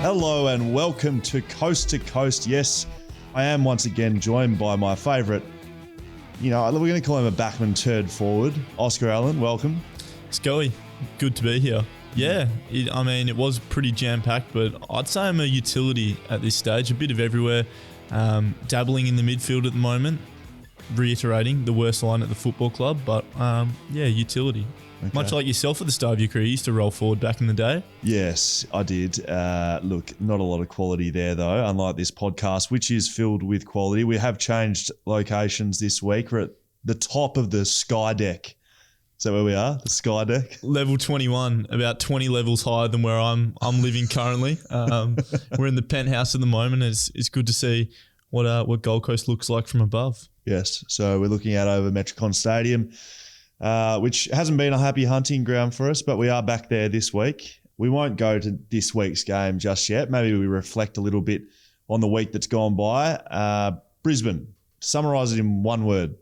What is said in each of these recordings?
Hello and welcome to Coast to Coast. Yes, I am once again joined by my favourite, we're going to call him a backman turd forward, Oscar Allen. Welcome. Scully, good to be here. Yeah, it was pretty jam-packed, but I'd say I'm a utility at this stage, a bit of everywhere, dabbling in the midfield at the moment, reiterating the worst line at the football club, but utility. Okay. Much like yourself at the start of your career, you used to roll forward back in the day. Yes, I did. Look, not a lot of quality there though, unlike this podcast, which is filled with quality. We have changed locations this week. We're at the top of the Sky Deck. Is that where we are? The Sky Deck? Level 21, about 20 levels higher than where I'm living currently. We're in the penthouse at the moment. It's good to see what Gold Coast looks like from above. Yes, so we're looking out over Metricon Stadium, which hasn't been a happy hunting ground for us, but we are back there this week. We won't go to this week's game just yet. Maybe we reflect a little bit on the week that's gone by. Brisbane, summarise it in one word.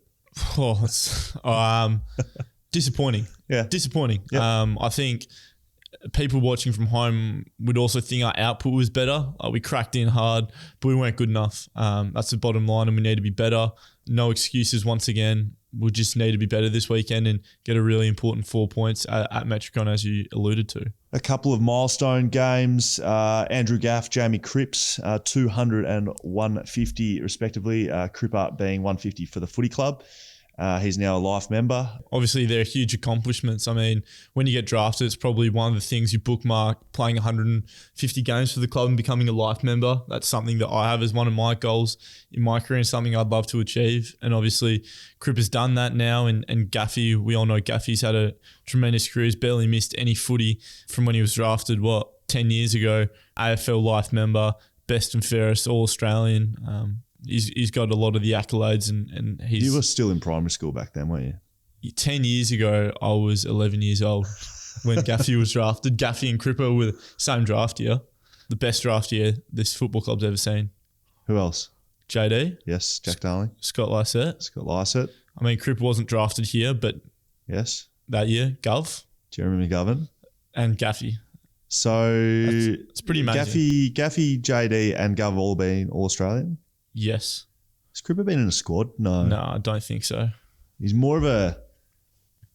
Disappointing. Yeah. Disappointing. Yep. I think people watching from home would also think our output was better. We cracked in hard, but we weren't good enough. That's the bottom line, and we need to be better. No excuses once again. We'll just need to be better this weekend and get a really important 4 points at Metricon, as you alluded to. A couple of milestone games. Andrew Gaff, Jamie Cripps, 200 and 150 respectively. Cripper being 150 for the footy club. He's now a life member. Obviously, they're huge accomplishments. I mean, when you get drafted, it's probably one of the things you bookmark, playing 150 games for the club and becoming a life member. That's something that I have as one of my goals in my career and something I'd love to achieve. And obviously, Cripper's done that now. And Gaffy, we all know Gaffy's had a tremendous career. He's barely missed any footy from when he was drafted, 10 years ago. AFL life member, best and fairest, All-Australian. He's got a lot of the accolades and he's... You were still in primary school back then, weren't you? 10 years ago, I was 11 years old when Gaffy was drafted. Gaffy and Cripper were the same draft year. The best draft year this football club's ever seen. Who else? JD. Yes, Jack Darling. Scott Lysett. I mean, Cripper wasn't drafted here, but... Yes. That year, Gov. Jeremy McGovern. And Gaffy. So... It's pretty amazing. Gaffy, JD and Gov all been All-Australian? Yes. Has Cripper been in a squad? No. No, I don't think so. He's more of a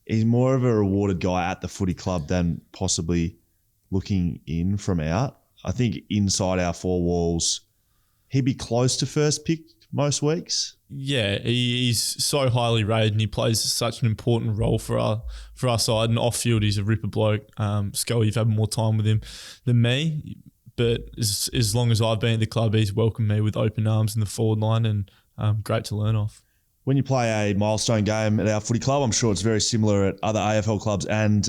rewarded guy at the footy club than possibly looking in from out. I think inside our four walls, he'd be close to first pick most weeks. Yeah, he's so highly rated and he plays such an important role for our side. And off field, he's a ripper bloke. Scully, you've had more time with him than me. But as long as I've been at the club, he's welcomed me with open arms in the forward line and great to learn off. When you play a milestone game at our footy club, I'm sure it's very similar at other AFL clubs and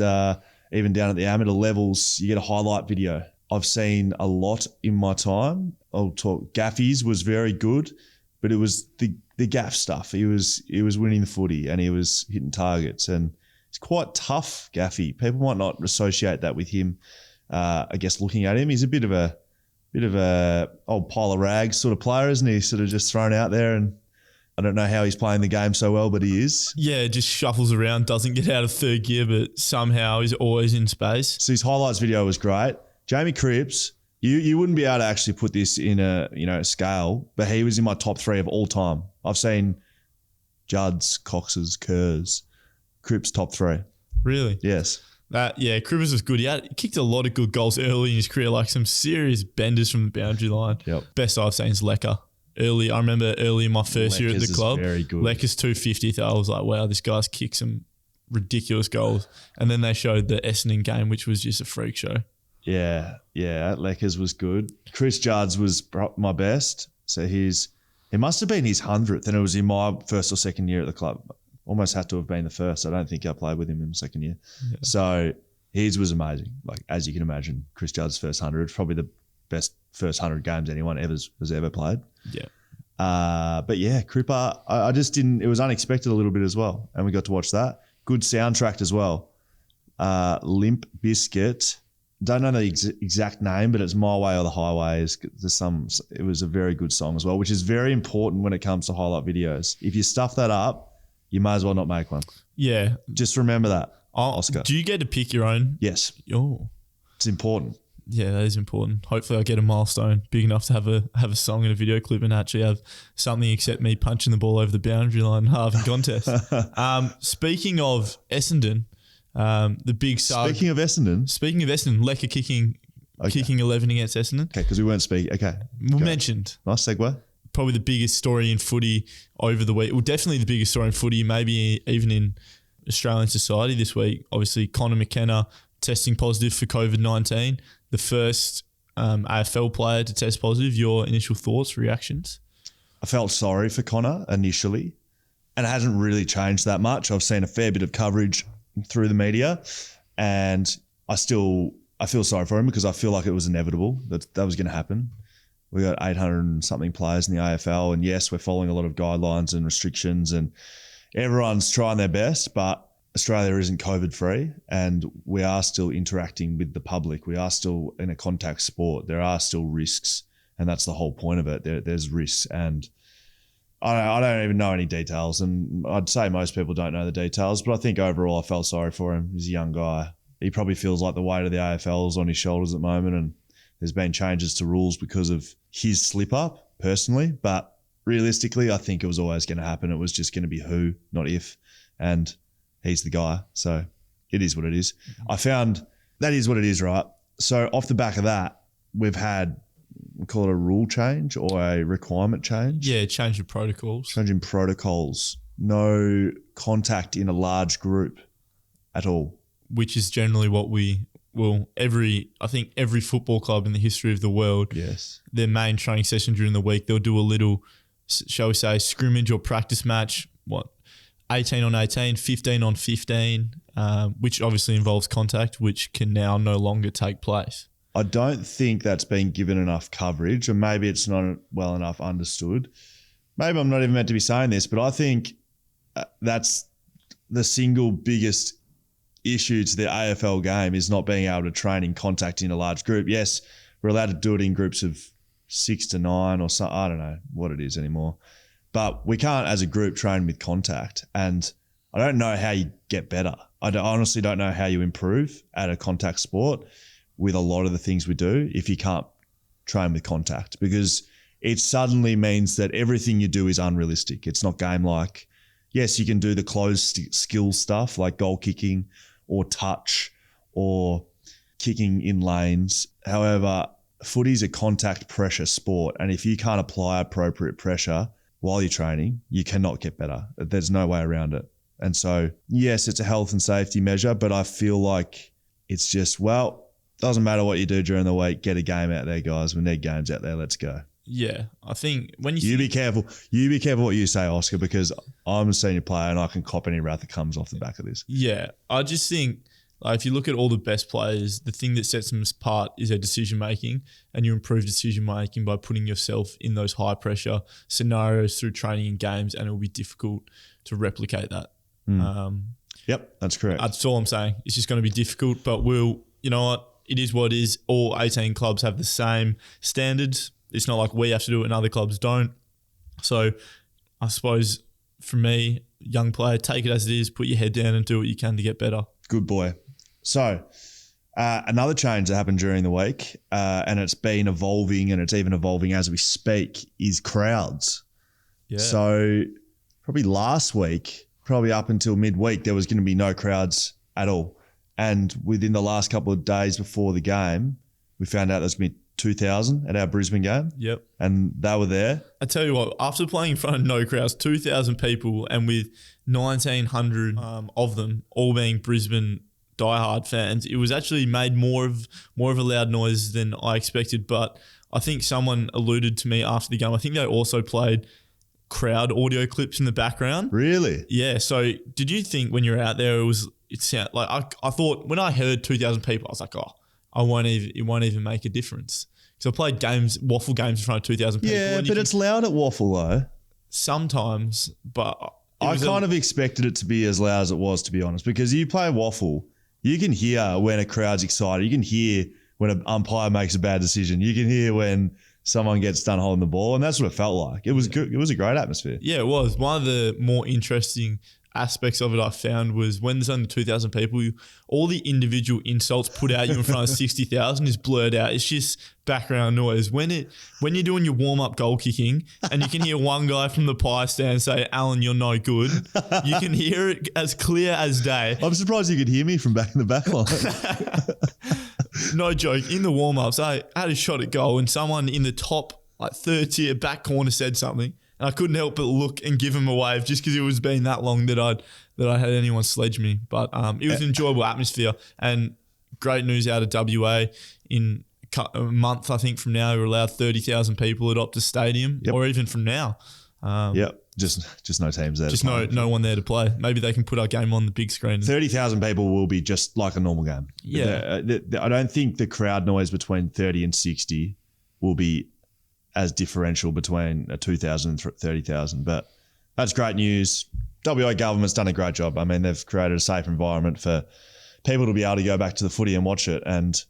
even down at the amateur levels, you get a highlight video. I've seen a lot in my time. I'll talk. Gaffy's was very good, but it was the gaff stuff. He was winning the footy and he was hitting targets, and it's quite tough, Gaffy. People might not associate that with him. I guess looking at him, he's a bit of a old pile of rags sort of player, isn't he? Sort of just thrown out there, and I don't know how he's playing the game so well, but he is. Yeah, just shuffles around, doesn't get out of third gear, but somehow he's always in space. So his highlights video was great. Jamie Cripps, you wouldn't be able to actually put this in a scale, but he was in my top 3 of all time. I've seen Judds, Coxes, Kerrs, Cripps top 3. Really? Yes. Cribbers was good. He kicked a lot of good goals early in his career, like some serious benders from the boundary line. Yep. Best I've seen is Lecker. I remember early in my first year at the club, very good. Lecker's 250th. I was like, wow, this guy's kicked some ridiculous goals. And then they showed the Essendon game, which was just a freak show. Yeah, Lecker's was good. Chris Judds was my best. So it must have been his 100th, and it was in my first or second year at the club. Almost had to have been the first. I don't think I played with him in the second year. Yeah. So his was amazing. Like, as you can imagine, Chris Judd's first 100, probably the best first 100 games anyone has ever played. Yeah. But yeah, Cripper, I just didn't, it was unexpected a little bit as well. And we got to watch that. Good soundtrack as well. Limp Bizkit. Don't know the exact name, but it's My Way or the Highway. It was a very good song as well, which is very important when it comes to highlight videos. If you stuff that up, you may as well not make one. Yeah. Just remember that, Oscar. Do you get to pick your own? Yes. Oh. It's important. Yeah, that is important. Hopefully I get a milestone big enough to have a song and a video clip and actually have something except me punching the ball over the boundary line in halving contest. Speaking of Essendon, the big sub. Speaking of Essendon, Lecker kicking 11 against Essendon. Okay, because we weren't speaking. Okay. We mentioned. Nice segue. Probably the biggest story in footy over the week. Well, definitely the biggest story in footy, maybe even in Australian society this week. Obviously, Connor McKenna testing positive for COVID-19. The first AFL player to test positive. Your initial thoughts, reactions? I felt sorry for Connor initially, and it hasn't really changed that much. I've seen a fair bit of coverage through the media, and I feel sorry for him because I feel like it was inevitable that was going to happen. We got 800 and something players in the AFL, and yes, we're following a lot of guidelines and restrictions, and everyone's trying their best, but Australia isn't COVID free, and we are still interacting with the public. We are still in a contact sport. There are still risks, and that's the whole point of it. There's risks, and I don't even know any details, and I'd say most people don't know the details, but I think overall I felt sorry for him. He's a young guy. He probably feels like the weight of the AFL is on his shoulders at the moment, and there's been changes to rules because of his slip up personally, but realistically, I think it was always going to happen. It was just going to be who, not if, and he's the guy. So it is what it is. I found that is what it is, right? So off the back of that, we've had, we call it a rule change or a requirement change. Yeah, change of protocols. Change in protocols. No contact in a large group at all. Which is generally what I think every football club in the history of the world, yes, their main training session during the week, they'll do a little, shall we say, scrimmage or practice match, 18 on 18, 15 on 15, which obviously involves contact, which can now no longer take place. I don't think that's been given enough coverage, or maybe it's not well enough understood. Maybe I'm not even meant to be saying this, but I think that's the single biggest issue to the AFL game is not being able to train in contact in a large group. Yes, we're allowed to do it in groups of 6 to 9 or so. I don't know what it is anymore. But we can't, as a group, train with contact. And I don't know how you get better. I honestly don't know how you improve at a contact sport with a lot of the things we do if you can't train with contact, because it suddenly means that everything you do is unrealistic. It's not game-like. Yes, you can do the closed skill stuff like goal kicking or touch or kicking in lanes. However, footy's a contact pressure sport. And if you can't apply appropriate pressure while you're training, you cannot get better. There's no way around it. And so, yes, it's a health and safety measure, but I feel like it's just, well, doesn't matter what you do during the week, get a game out there, guys. We need games out there. Let's go. Yeah, I think when you be careful. You be careful what you say, Oscar, because I'm a senior player and I can cop any wrath that comes off the back of this. Yeah, I just think if you look at all the best players, the thing that sets them apart is their decision making, and you improve decision making by putting yourself in those high pressure scenarios through training and games, and it will be difficult to replicate that. Yep, that's correct. That's all I'm saying. It's just going to be difficult, but you know what? It is what it is. All 18 clubs have the same standards. It's not like we have to do it and other clubs don't. So I suppose for me, young player, take it as it is, put your head down and do what you can to get better. Good boy. So another change that happened during the week, and it's been evolving and it's even evolving as we speak, is crowds. Yeah. So probably last week, probably up until midweek, there was going to be no crowds at all. And within the last couple of days before the game, we found out there's going to be 2,000 at our Brisbane game. Yep. And they were there. I tell you what, after playing in front of no crowds, 2,000 people, and with 1,900 of them all being Brisbane diehard fans, it was actually made more of a loud noise than I expected. But I think someone alluded to me after the game. I think they also played crowd audio clips in the background. Really? Yeah. So did you think when you're out there, it sounded like I thought when I heard 2,000 people, I was like, oh, it won't even make a difference. Because I played waffle games in front of 2,000 people. Yeah, but it's loud at waffle though. Sometimes, but I kind of expected it to be as loud as it was, to be honest, because you play waffle, you can hear when a crowd's excited. You can hear when an umpire makes a bad decision. You can hear when someone gets done holding the ball, and that's what it felt like. It was good. It was a great atmosphere. Yeah, it was. One of the more interesting aspects of it I found was when there's only 2,000 people, all the individual insults put out you in front of 60,000 is blurred out. It's just background noise. When you're doing your warm-up goal kicking and you can hear one guy from the pie stand say, "Alan, you're no good," you can hear it as clear as day. I'm surprised you could hear me from back in the back line. No joke. In the warm-ups, I had a shot at goal and someone in the top third tier back corner said something. And I couldn't help but look and give him a wave just because it was been that long that I had anyone sledge me. But it was an enjoyable atmosphere and great news out of WA. In a month, I think from now, we're allowed 30,000 people at Optus Stadium, or even from now. Just no teams there. Just no one there to play. Maybe they can put our game on the big screen. 30,000 people will be just like a normal game. Yeah. I don't think the crowd noise between 30 and 60 will be as differential between a 2,000 and 30,000. But that's great news. WA government's done a great job. I mean, they've created a safe environment for people to be able to go back to the footy and watch it. And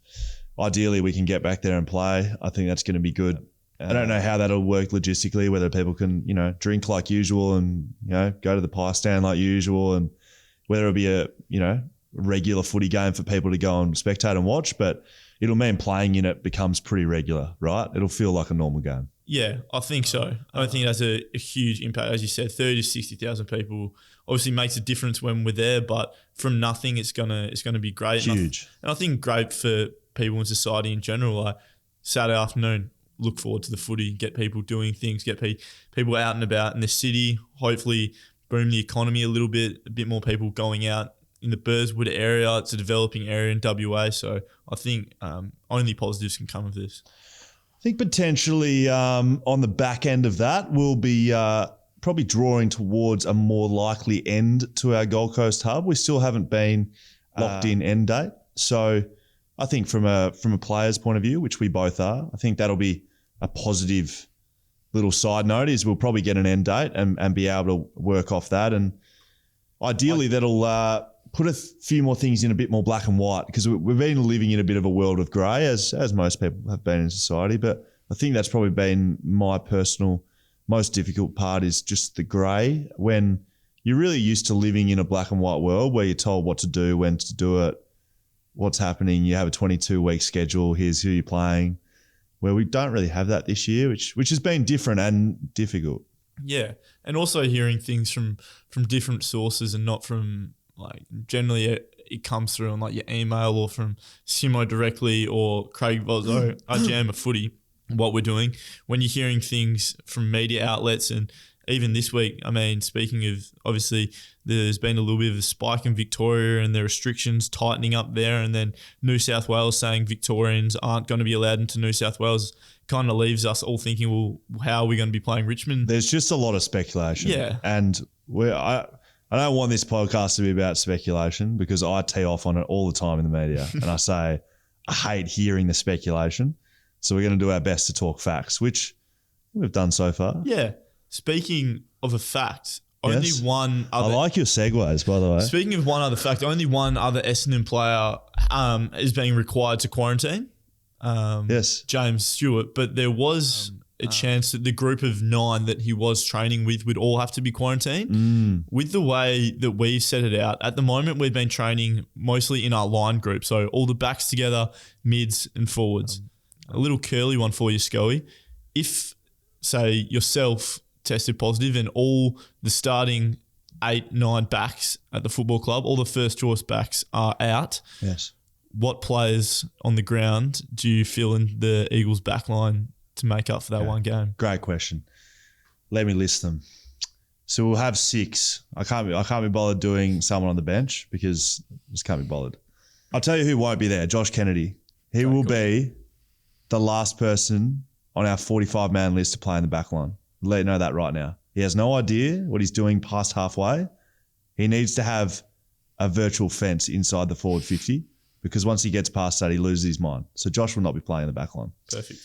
ideally, we can get back there and play. I think that's going to be good. I don't know how that'll work logistically, whether people can, drink like usual and, go to the pie stand like usual, and whether it'll be a, regular footy game for people to go and spectate and watch. But it'll mean playing in it becomes pretty regular, right? It'll feel like a normal game. Yeah, I think so. I don't think it has a huge impact. As you said, 30 to 60,000 people obviously makes a difference when we're there, but from nothing, it's gonna be great. Huge. And I think great for people in society in general. Like Saturday afternoon, look forward to the footy, get people doing things, get people out and about in the city, hopefully boom the economy a little bit, a bit more people going out in the Burswood area. It's a developing area in WA, so I think only positives can come of this. I think potentially on the back end of that, we'll be probably drawing towards a more likely end to our Gold Coast hub. We still haven't been locked in end date. So I think from a player's point of view, which we both are, I think that'll be a positive little side note is we'll probably get an end date and be able to work off that. And ideally that'll put a few more things in a bit more black and white, because we've been living in a bit of a world of grey as most people have been in society. But I think that's probably been my personal most difficult part, is just the grey, when you're really used to living in a black and white world where you're told what to do, when to do it, what's happening. You have a 22-week schedule. Here's who you're playing. Where we don't really have that this year, which has been different and difficult. Yeah, and also hearing things from different sources and not from generally it comes through on your email or from Simo directly or Craig Bozo, our GM of footy, what we're doing. When you're hearing things from media outlets, and even this week, I mean, speaking of, obviously there's been a little bit of a spike in Victoria and the restrictions tightening up there, and then New South Wales saying Victorians aren't going to be allowed into New South Wales, kind of leaves us all thinking, well, how are we going to be playing Richmond? There's just a lot of speculation. Yeah. And I don't want this podcast to be about speculation, because I tee off on it all the time in the media and I say I hate hearing the speculation. So we're going to do our best to talk facts, which we've done so far. Yeah. Speaking of a fact, Yes. only one other... I like your segues, by the way. Speaking of one other fact, only one other Essendon player is being required to quarantine. Yes. James Stewart. But there was a chance that the group of 9 that he was training with would all have to be quarantined. With the way that we've set it out, at the moment we've been training mostly in our line group. So all the backs together, mids and forwards. A little curly one for you, Scully. If, say, yourself tested positive and all the starting 8, 9 backs at the football club, all the first choice backs are out. Yes. What players on the ground do you feel in the Eagles back line to make up for that one game? Great question. Let me list them. So we'll have 6. I can't be bothered doing someone on the bench because I just can't be bothered. I'll tell you who won't be there. Josh Kennedy. He will be the last person on our 45-man list to play in the back line. Let you know that right now. He has no idea what he's doing past halfway. He needs to have a virtual fence inside the forward 50, because once he gets past that, he loses his mind. So Josh will not be playing in the back line. Perfect.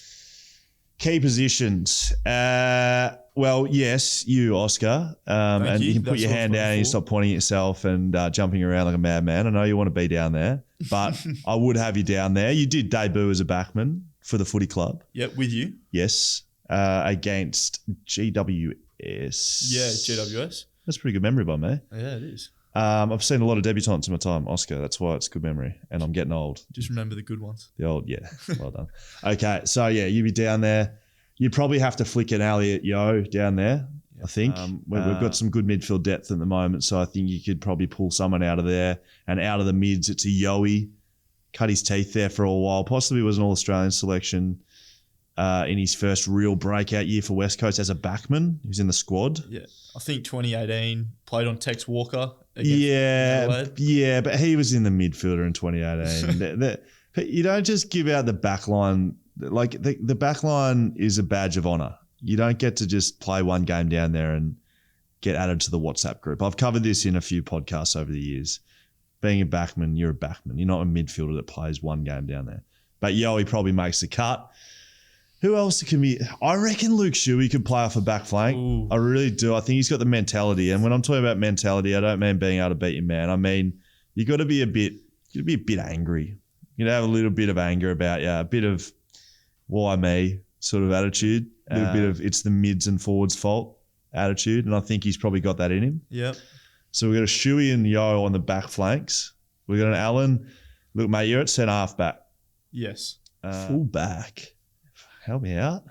Key positions. Well, yes, you, Oscar. And you can put your hand down and you stop pointing at yourself and jumping around like a madman. I know you want to be down there, but I would have you down there. You did debut as a backman for the footy club. Yep, with you. Yes, against GWS. Yeah, GWS. That's a pretty good memory by me. Yeah, it is. I've seen a lot of debutants in my time, Oscar. That's why it's good memory. And I'm getting old. Just remember the good ones. The old, yeah. Well done. Okay, so yeah, you'd be down there. You'd probably have to flick an Elliot Yeo down there, I think. We've got some good midfield depth at the moment, so I think you could probably pull someone out of there. And out of the mids, it's a Yoey. Cut his teeth there for a while. Possibly was an All-Australian selection in his first real breakout year for West Coast as a backman. He was in the squad. Yeah, I think 2018 played on Tex Walker. Yeah, but he was in the midfielder in 2018. But you don't just give out the back line. Like the back line is a badge of honour. You don't get to just play one game down there and get added to the WhatsApp group. I've covered this in a few podcasts over the years. Being a backman, you're a backman. You're not a midfielder that plays one game down there. But Yoey probably makes the cut. Who else can be? I reckon Luke Shuey could play off a back flank. Ooh. I really do. I think he's got the mentality. And when I'm talking about mentality, I don't mean being able to beat your man. I mean you got to be a bit angry. You got to have a little bit of anger about you, a bit of why me sort of attitude, a little bit of it's the mids and forwards fault attitude. And I think he's probably got that in him. Yep. So we've got a Shuey and Yo on the back flanks. We've got an Allen. Look, mate, you're at centre half back. Yes. Full back. Help me out.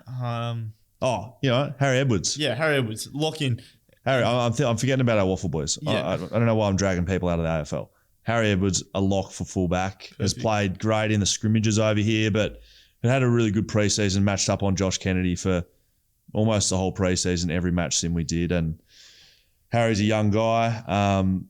Harry Edwards. Yeah, Harry Edwards. Lock in. Harry, I'm forgetting about our Waffle Boys. Yeah. I don't know why I'm dragging people out of the AFL. Harry Edwards, a lock for fullback. Perfect. Has played great in the scrimmages over here, but it had a really good preseason, matched up on Josh Kennedy for almost the whole preseason, every match sim we did. And Harry's a young guy,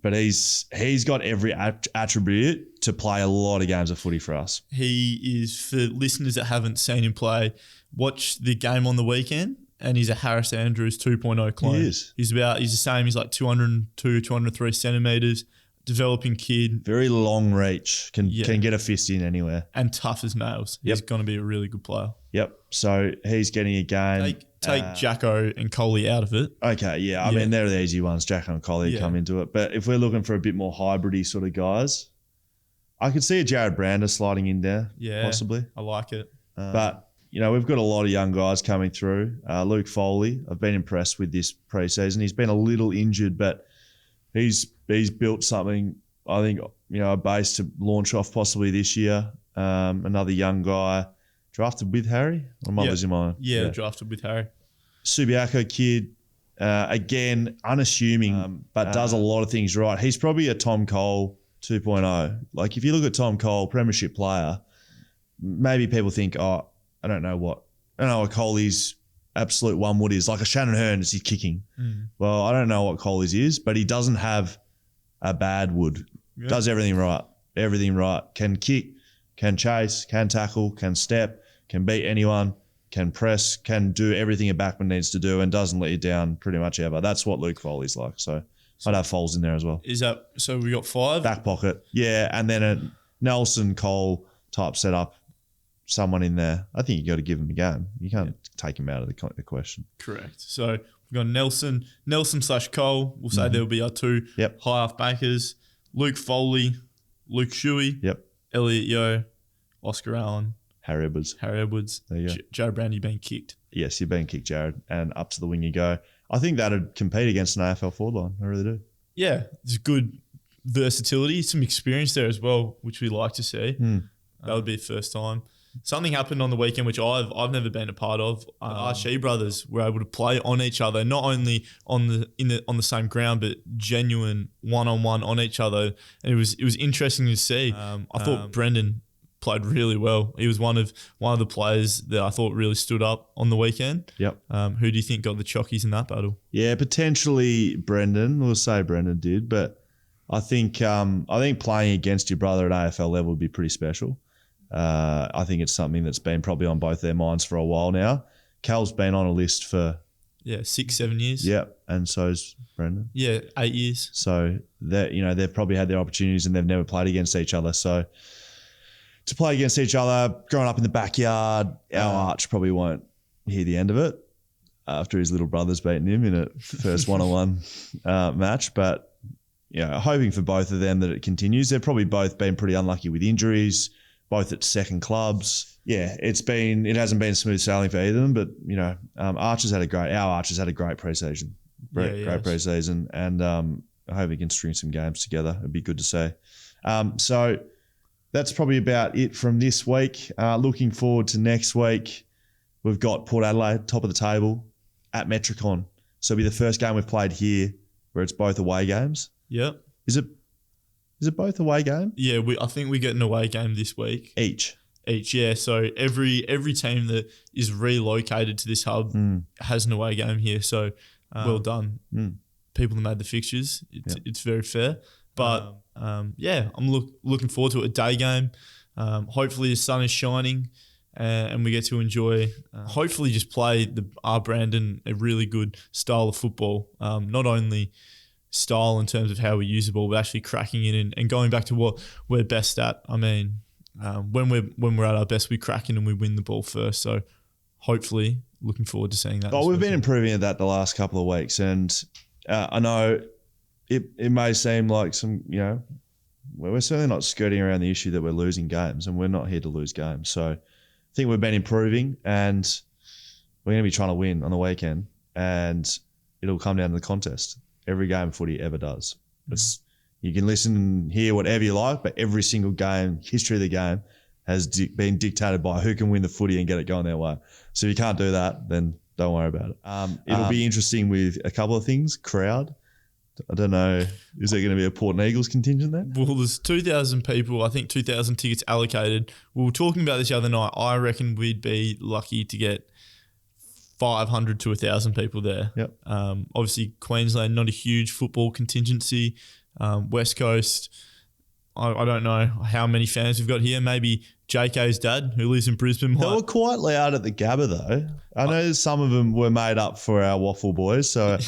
but he's got every attribute to play a lot of games of footy for us. he is, for listeners that haven't seen him play, watch the game on the weekend, and he's a Harris Andrews 2.0 clone. He is. He's the same. He's like 202, 203 centimetres, developing kid. Very long reach, can get a fist in anywhere. And tough as nails. He's going to be a really good player. Yep. So he's getting a game. Take Jacko and Coley out of it. Okay, yeah. I mean, they're the easy ones. Jacko and Coley come into it. But if we're looking for a bit more hybridy sort of guys, I could see a Jared Brander sliding in there, possibly. I like it. But, we've got a lot of young guys coming through. Luke Foley, I've been impressed with this preseason. He's been a little injured, but he's built something, I think, a base to launch off possibly this year. Another young guy. Drafted with Harry? Or am I losing my... Yeah, drafted with Harry. Subiaco kid, again, unassuming, but does a lot of things right. He's probably a Tom Cole 2.0. Like, if you look at Tom Cole, premiership player, maybe people think, I don't know what Coley's absolute one wood is. Like a Shannon Hearn is he kicking. Well, I don't know what Coley's is, but he doesn't have a bad wood. Yeah. Does everything right. Everything right. Can kick, can chase, can tackle, can step, can beat anyone, can press, can do everything a backman needs to do, and doesn't let you down pretty much ever. That's what Luke Foley's like. So I'd have Foles in there as well. Is that so? We got 5 back pocket, and then a Nelson Cole type setup, someone in there. I think you got to give him a game. You can't take him out of the question. Correct. So we've got Nelson/Cole. We'll say there'll be our 2 high half backers: Luke Foley, Luke Shuey, Elliot Yeo, Oscar Allen, Harry Edwards. There you go. Jared Brandy being kicked. Yes, you're being kicked, Jared, and up to the wing you go. I think that'd compete against an AFL forward line. I really do. Yeah, there's good versatility, some experience there as well, which we like to see. That would be the first time. Something happened on the weekend which I've never been a part of. Our Shee brothers were able to play on each other, not only on the same ground, but genuine one-on-one on each other, and it was interesting to see. I thought Brendan played really well. He was one of the players that I thought really stood up on the weekend. Yep. Who do you think got the chockies in that battle? Yeah, potentially Brendan. We'll say Brendan did, but I think playing against your brother at AFL level would be pretty special. I think it's something that's been probably on both their minds for a while now. Cal's been on a list for 6-7 years. Yep, and so's Brendan. 8 years. So that they've probably had their opportunities and they've never played against each other. So to play against each other, growing up in the backyard, our Arch probably won't hear the end of it after his little brother's beaten him in a first one-on-one match. But hoping for both of them that it continues. They've probably both been pretty unlucky with injuries. both at second clubs. Yeah, it hasn't been smooth sailing for either of them, but our Archers had a great pre-season. Great pre-season, and I hope we can string some games together. It'd be good to see. So that's probably about it from this week. Looking forward to next week. We've got Port Adelaide, top of the table, at Metricon. So it'll be the first game we've played here where it's both away games. Yep. Is it both away game? Yeah, I think we get an away game this week. Each, yeah. So every team that is relocated to this hub has an away game here. So well done. People that made the fixtures. It's very fair. But I'm looking forward to it. A day game. Hopefully the sun is shining and we get to enjoy, hopefully just play our brand and a really good style of football. Not only style in terms of how we use the ball, but actually cracking in and going back to what we're best at. I mean, when we're at our best, we crack in and we win the ball first. So hopefully looking forward to seeing that. Oh, we've been improving at that the last couple of weeks. And I know it may seem like we're certainly not skirting around the issue that we're losing games, and we're not here to lose games. So I think we've been improving, and we're going to be trying to win on the weekend, and it'll come down to the contest. Every game of footy ever does. You can listen and hear whatever you like, but every single game, history of the game, has been dictated by who can win the footy and get it going their way. So if you can't do that, then don't worry about it. It'll be interesting with a couple of things. Crowd. I don't know. Is there going to be a Port and Eagles contingent there? Well, there's 2,000 people. I think 2,000 tickets allocated. We were talking about this the other night. I reckon we'd be lucky to get 500 to 1,000 people there. Yep. Obviously, Queensland, not a huge football contingency. West Coast, I don't know how many fans we've got here. Maybe JK's dad, who lives in Brisbane. They were quite loud at the Gabba, though. I know some of them were made up for our Waffle boys. So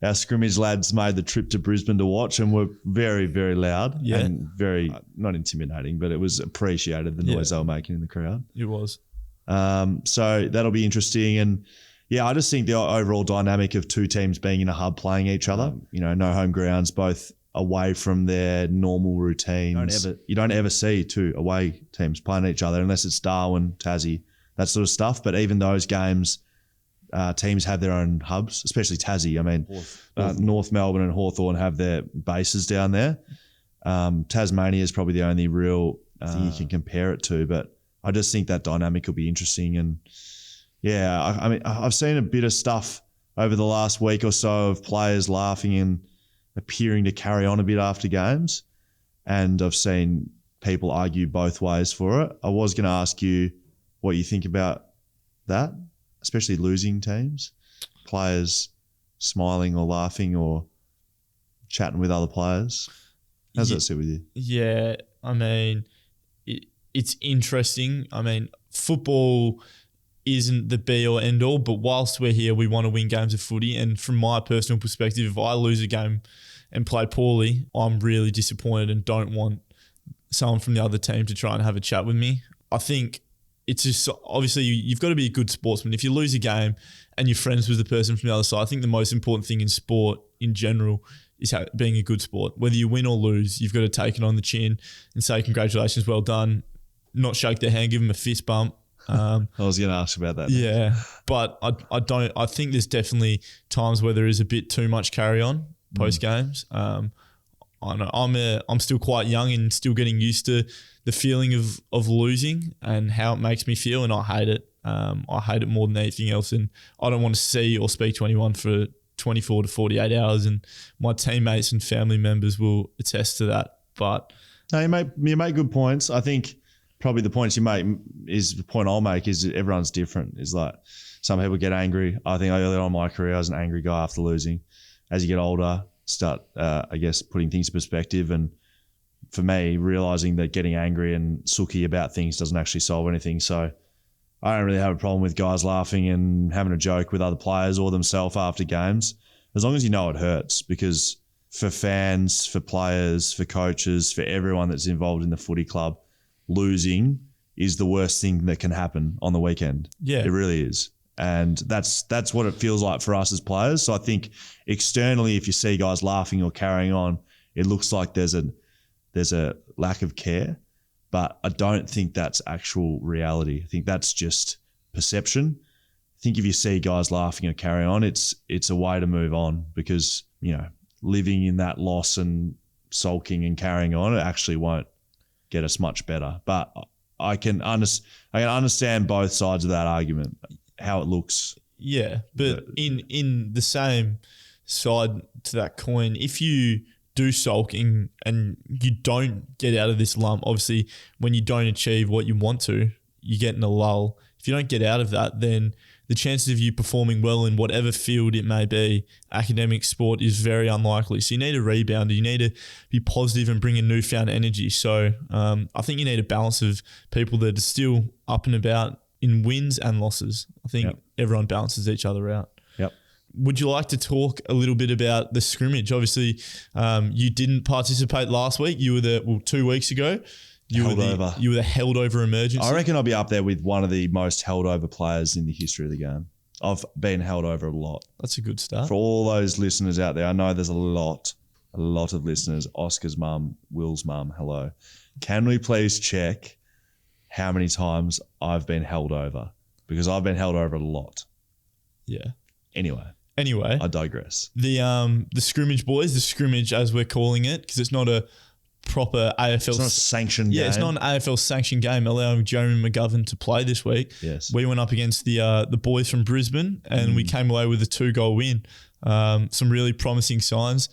our scrimmage lads made the trip to Brisbane to watch and were very, very loud and very, not intimidating, but it was appreciated, the noise they were making in the crowd. It was. So that'll be interesting. And I just think the overall dynamic of two teams being in a hub playing each other, no home grounds, both away from their normal routines. You don't ever see two away teams playing each other unless it's Darwin, Tassie, that sort of stuff. But even those games, teams have their own hubs, especially Tassie. I mean, North Melbourne and Hawthorn have their bases down there. Tasmania is probably the only real thing you can compare it to. But I just think that dynamic will be interesting. And I mean, I've seen a bit of stuff over the last week or so of players laughing and appearing to carry on a bit after games. And I've seen people argue both ways for it. I was going to ask you what you think about that, especially losing teams, players smiling or laughing or chatting with other players. How does that sit with you? Yeah, I mean, it's interesting. I mean, football isn't the be or end all, but whilst we're here, we want to win games of footy. And from my personal perspective, if I lose a game and play poorly, I'm really disappointed and don't want someone from the other team to try and have a chat with me. I think it's just, obviously you've got to be a good sportsman. If you lose a game and you're friends with the person from the other side, I think the most important thing in sport in general is being a good sport. Whether you win or lose, you've got to take it on the chin and say congratulations, well done, not shake their hand, give them a fist bump. I was going to ask about that. Yeah, but I think there's definitely times where there is a bit too much carry on post games. I know I'm still quite young and still getting used to the feeling of losing and how it makes me feel, and I hate it. I hate it more than anything else, and I don't want to see or speak to anyone for 24 to 48 hours, and my teammates and family members will attest to that. But no, you make good points. I think probably the points you make is the point I'll make is that everyone's different. Is like some people get angry. I think earlier on in my career, I was an angry guy after losing. As you get older, start, I guess, putting things in perspective. And for me, realizing that getting angry and sooky about things doesn't actually solve anything. So I don't really have a problem with guys laughing and having a joke with other players or themselves after games, as long as you know it hurts. Because for fans, for players, for coaches, for everyone that's involved in the footy club, losing is the worst thing that can happen on the weekend. Yeah, it really is. And that's what it feels like for us as players. So I think externally, if you see guys laughing or carrying on, it looks like there's a lack of care. but I don't think that's actual reality. I think that's just perception. I think if you see guys laughing or carrying on, it's a way to move on, because, living in that loss and sulking and carrying on, it actually won't get us much better. But I can understand both sides of that argument, how it looks. Yeah, but in the same side to that coin, if you do sulking and you don't get out of this lump, obviously when you don't achieve what you want to, you get in a lull. If you don't get out of that, then the chances of you performing well in whatever field it may be, academic, sport, is very unlikely. So you need a rebounder. You need to be positive and bring in newfound energy. So I think you need a balance of people that are still up and about in wins and losses. I think everyone balances each other out. Yep. Would you like to talk a little bit about the scrimmage? Obviously, you didn't participate last week. You were there 2 weeks ago. You were the held over emergency. I reckon I'll be up there with one of the most held over players in the history of the game. I've been held over a lot. That's a good start. For all those listeners out there, I know there's a lot of listeners. Oscar's mum, Will's mum, hello. Can we please check how many times I've been held over? Because I've been held over a lot. Yeah. Anyway, I digress. The scrimmage, boys, the scrimmage as we're calling it, because it's not a proper AFL. It's not a sanctioned game. Yeah, it's not an AFL sanctioned game allowing Jeremy McGovern to play this week. Yes. We went up against the boys from Brisbane and we came away with a 2-goal win. Some really promising signs.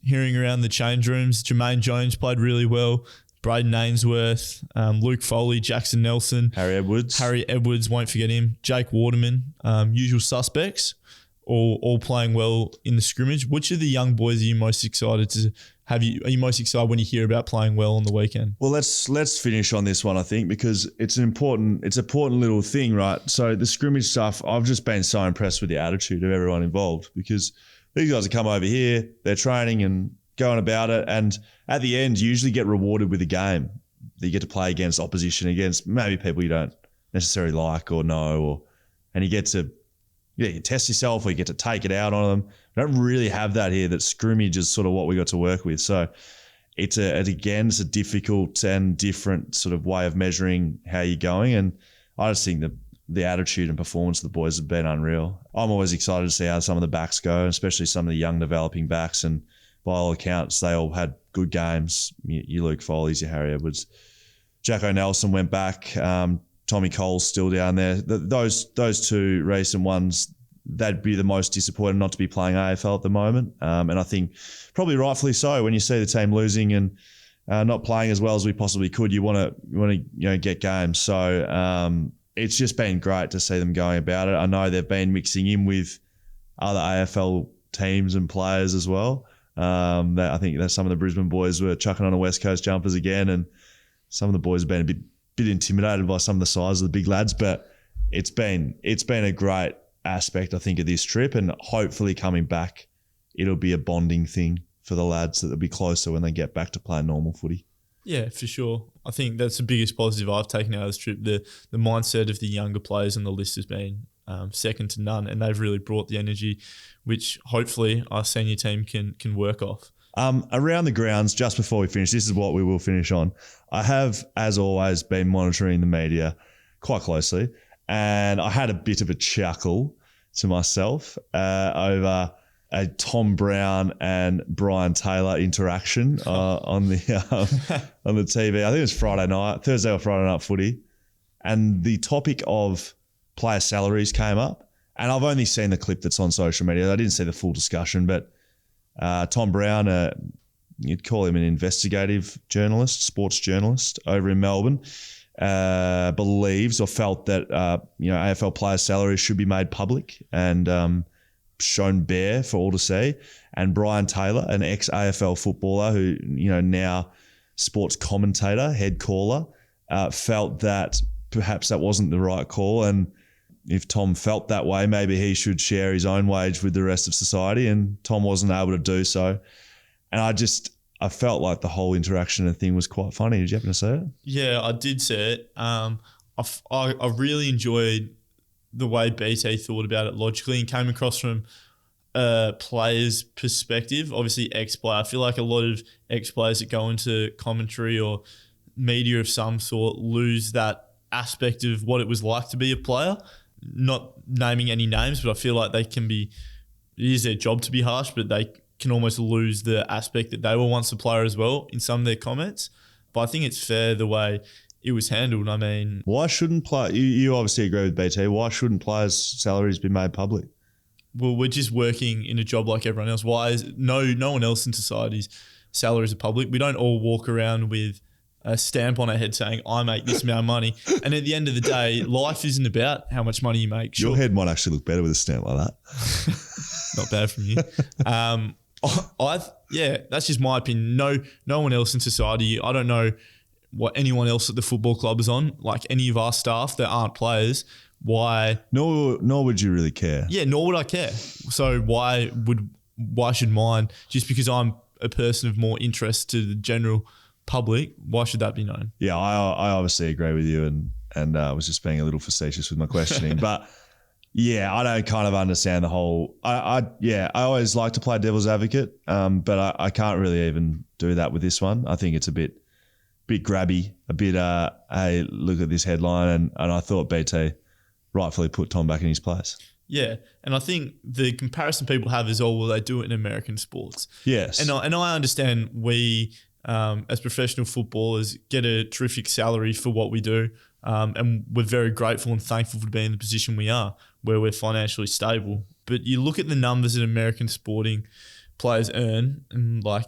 Hearing around the change rooms, Jermaine Jones played really well. Braden Ainsworth, Luke Foley, Jackson Nelson. Harry Edwards, won't forget him. Jake Waterman, usual suspects, all playing well in the scrimmage. Which of the young boys are you most excited to have? Are you most excited when you hear about playing well on the weekend? Well, let's finish on this one, I think, because it's an important little thing, right? So the scrimmage stuff, I've just been so impressed with the attitude of everyone involved, because these guys have come over here, they're training and going about it, and at the end you usually get rewarded with a game that you get to play against opposition, against maybe people you don't necessarily like or know, and you get to you test yourself, or you get to take it out on them. We don't really have that here. That scrimmage is sort of what we got to work with. So it's a difficult and different sort of way of measuring how you're going. And I just think the attitude and performance of the boys have been unreal. I'm always excited to see how some of the backs go, especially some of the young developing backs. And by all accounts, they all had good games. Your Luke Foley's, your Harry Edwards. Jacko Nelson went back. Tommy Cole's still down there. Those two recent ones, they'd be the most disappointed not to be playing AFL at the moment. And I think probably rightfully so. When you see the team losing and not playing as well as we possibly could, you want to get games. So it's just been great to see them going about it. I know they've been mixing in with other AFL teams and players as well. I think that some of the Brisbane boys were chucking on a West Coast jumpers again, and some of the boys have been a bit intimidated by some of the size of the big lads, but it's been a great aspect, I think, of this trip, and hopefully coming back, it'll be a bonding thing for the lads that they'll be closer when they get back to playing normal footy. Yeah, for sure. I think that's the biggest positive I've taken out of this trip. The mindset of the younger players on the list has been second to none, and they've really brought the energy, which hopefully our senior team can work off. Around the grounds, just before we finish, this is what we will finish on. I have, as always, been monitoring the media quite closely, and I had a bit of a chuckle to myself over a Tom Brown and Brian Taylor interaction on the TV. I think it was Thursday or Friday night footy, and the topic of player salaries came up. And I've only seen the clip that's on social media. I didn't see the full discussion, but Tom Brown, you'd call him an investigative journalist, sports journalist over in Melbourne, believes or felt that AFL players' salaries should be made public and shown bare for all to see. And Brian Taylor, an ex-AFL footballer who now sports commentator, head caller, felt that perhaps that wasn't the right call, and if Tom felt that way, maybe he should share his own wage with the rest of society, and Tom wasn't able to do so. And I felt like the whole interaction and thing was quite funny. Did you happen to see it? Yeah, I did see it. I really enjoyed the way BT thought about it logically and came across from a player's perspective, obviously ex-player. I feel like a lot of ex-players that go into commentary or media of some sort lose that aspect of what it was like to be a player. Not naming any names, but I feel like it is their job to be harsh, but they can almost lose the aspect that they were once a player as well in some of their comments. But I think it's fair the way it was handled. I mean, why shouldn't you obviously agree with BT, why shouldn't players' salaries be made public? Well, we're just working in a job like everyone else. Why is no one else in society's salaries are public? We don't all walk around with a stamp on our head saying, I make this amount of money. And at the end of the day, life isn't about how much money you make. Sure. Your head might actually look better with a stamp like that. Not bad from you. That's just my opinion. No one else in society. I don't know what anyone else at the football club is on, like any of our staff that aren't players. Why? Nor would you really care. Yeah, nor would I care. So why should mine, just because I'm a person of more interest to the general public, why should that be known? Yeah, I obviously agree with you, and I was just being a little facetious with my questioning. But yeah, I don't kind of understand the whole. I always like to play devil's advocate, but I can't really even do that with this one. I think it's a bit grabby, a bit. Hey, look at this headline, and I thought BT rightfully put Tom back in his place. Yeah, and I think the comparison people have is, well, they do it in American sports. Yes, and I understand we. As professional footballers, get a terrific salary for what we do, and we're very grateful and thankful to be in the position we are, where we're financially stable. But you look at the numbers that American sporting players earn, and like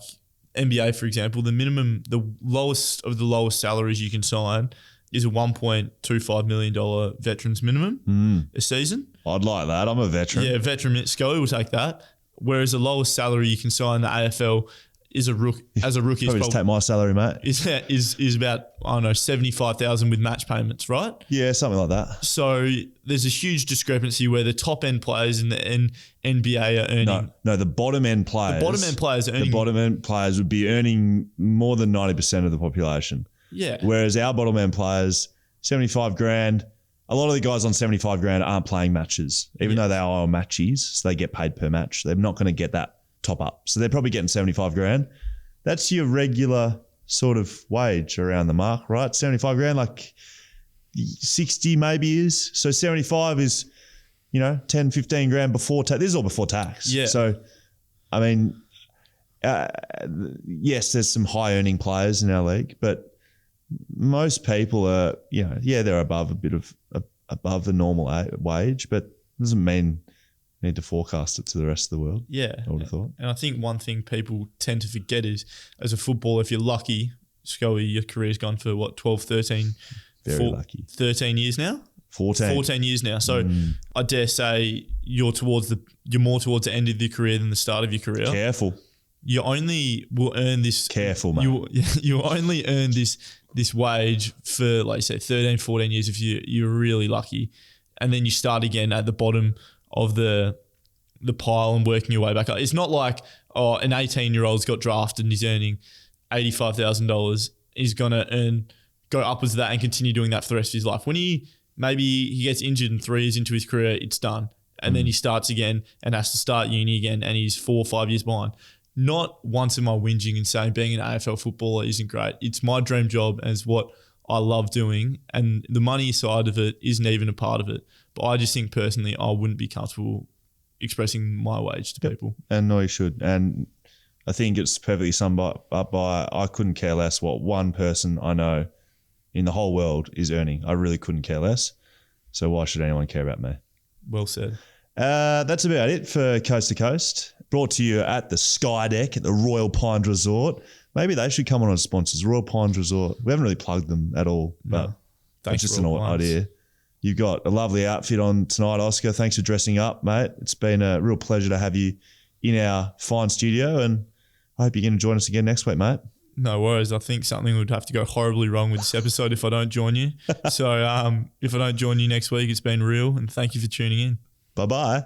NBA, for example, the lowest of the lowest salaries you can sign is a $1.25 million veterans minimum a season. I'd like that. I'm a veteran. Yeah, veteran. Scully will take that. Whereas the lowest salary you can sign in the AFL is a rookie. Probably just take my salary, mate. Is about, I don't know, 75,000 with match payments, right? Yeah, something like that. So there's a huge discrepancy where the top end players in the NBA are earning. No, the bottom end players. The bottom end players are earning. The bottom end players would be earning more than 90% of the population. Yeah. Whereas our bottom end players, 75 grand. A lot of the guys on 75 grand aren't playing matches, even though they are on matches, so they get paid per match. They're not going to get that top up. So they're probably getting 75 grand. That's your regular sort of wage around the mark, right? 75 grand, like 60 maybe is. So 75 is, 10, 15 grand before tax. This is all before tax. Yeah. So, I mean, yes, there's some high earning players in our league, but most people are, they're above above the normal wage, but doesn't mean need to forecast it to the rest of the world. Yeah. I would have thought. And I think one thing people tend to forget is, as a footballer, if you're lucky, Scully, your career's gone for 12, 13, Very lucky. 13 years now? 14 years now. So I dare say you're more towards the end of your career than the start of your career. Careful. You only will earn this. Careful, mate. You only earn this wage for, like you say, 13, 14 years if you're really lucky. And then you start again at the bottom of the pile and working your way back up. It's not like, an 18-year-old's got drafted and he's earning $85,000. He's going to go upwards of that and continue doing that for the rest of his life. When maybe he gets injured and 3 years into his career, it's done. And then he starts again and has to start uni again, and he's 4 or 5 years behind. Not once am I whinging and saying being an AFL footballer isn't great. It's my dream job and it's what I love doing, and the money side of it isn't even a part of it. But I just think personally I wouldn't be comfortable expressing my wage to people. And no, you should. And I think it's perfectly summed up by, I couldn't care less what one person I know in the whole world is earning. I really couldn't care less. So why should anyone care about me? Well said. That's about it for Coast to Coast. Brought to you at the Sky Deck at the Royal Pines Resort. Maybe they should come on as sponsors. Royal Pines Resort. We haven't really plugged them at all, but it's just an idea. You've got a lovely outfit on tonight, Oscar. Thanks for dressing up, mate. It's been a real pleasure to have you in our fine studio, and I hope you're going to join us again next week, mate. No worries. I think something would have to go horribly wrong with this episode if I don't join you. So if I don't join you next week, it's been real, and thank you for tuning in. Bye-bye.